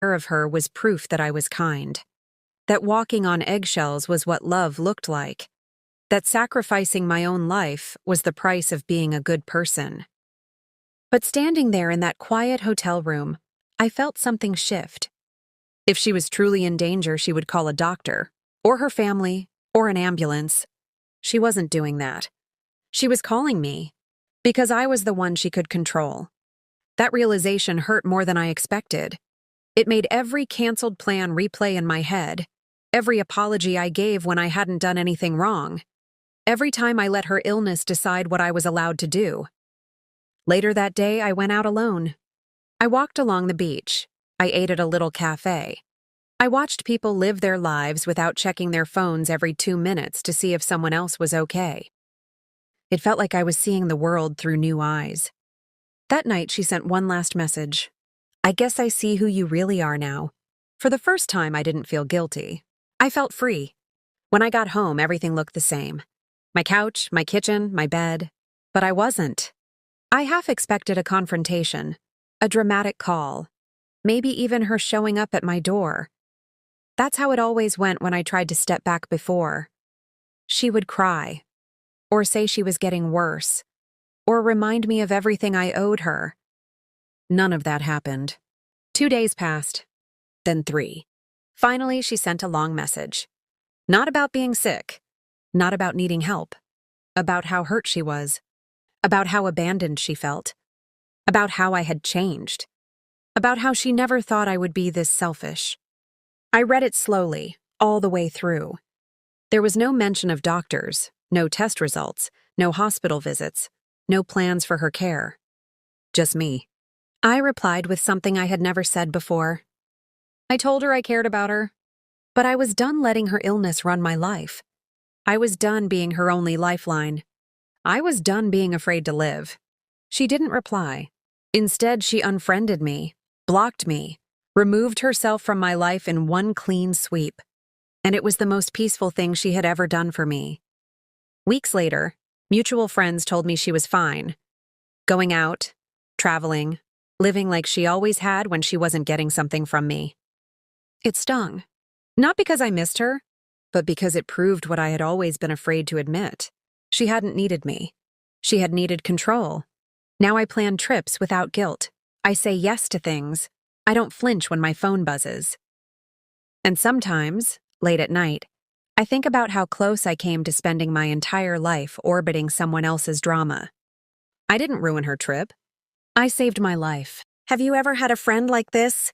of her was proof that I was kind, that walking on eggshells was what love looked like, that sacrificing my own life was the price of being a good person. But standing there in that quiet hotel room, I felt something shift. If she was truly in danger, she would call a doctor, or her family, or an ambulance. She wasn't doing that. She was calling me, because I was the one she could control. That realization hurt more than I expected. It made every canceled plan replay in my head, every apology I gave when I hadn't done anything wrong, every time I let her illness decide what I was allowed to do. Later that day, I went out alone. I walked along the beach. I ate at a little cafe. I watched people live their lives without checking their phones every 2 minutes to see if someone else was okay. It felt like I was seeing the world through new eyes. That night, she sent one last message. "I guess I see who you really are now." For the first time, I didn't feel guilty. I felt free. When I got home, everything looked the same. My couch, my kitchen, my bed. But I wasn't. I half expected a confrontation, a dramatic call, maybe even her showing up at my door. That's how it always went when I tried to step back before. She would cry, or say she was getting worse, or remind me of everything I owed her. None of that happened. 2 days passed, then 3. Finally, she sent a long message. Not about being sick, not about needing help, about how hurt she was, about how abandoned she felt, about how I had changed, about how she never thought I would be this selfish. I read it slowly, all the way through. There was no mention of doctors, no test results, no hospital visits, no plans for her care. Just me. I replied with something I had never said before. I told her I cared about her, but I was done letting her illness run my life. I was done being her only lifeline. I was done being afraid to live. She didn't reply. Instead, she unfriended me, blocked me, removed herself from my life in one clean sweep. And it was the most peaceful thing she had ever done for me. Weeks later, mutual friends told me she was fine. Going out, traveling, living like she always had when she wasn't getting something from me. It stung. Not because I missed her, but because it proved what I had always been afraid to admit. She hadn't needed me. She had needed control. Now I plan trips without guilt. I say yes to things. I don't flinch when my phone buzzes. And sometimes, late at night, I think about how close I came to spending my entire life orbiting someone else's drama. I didn't ruin her trip. I saved my life. Have you ever had a friend like this?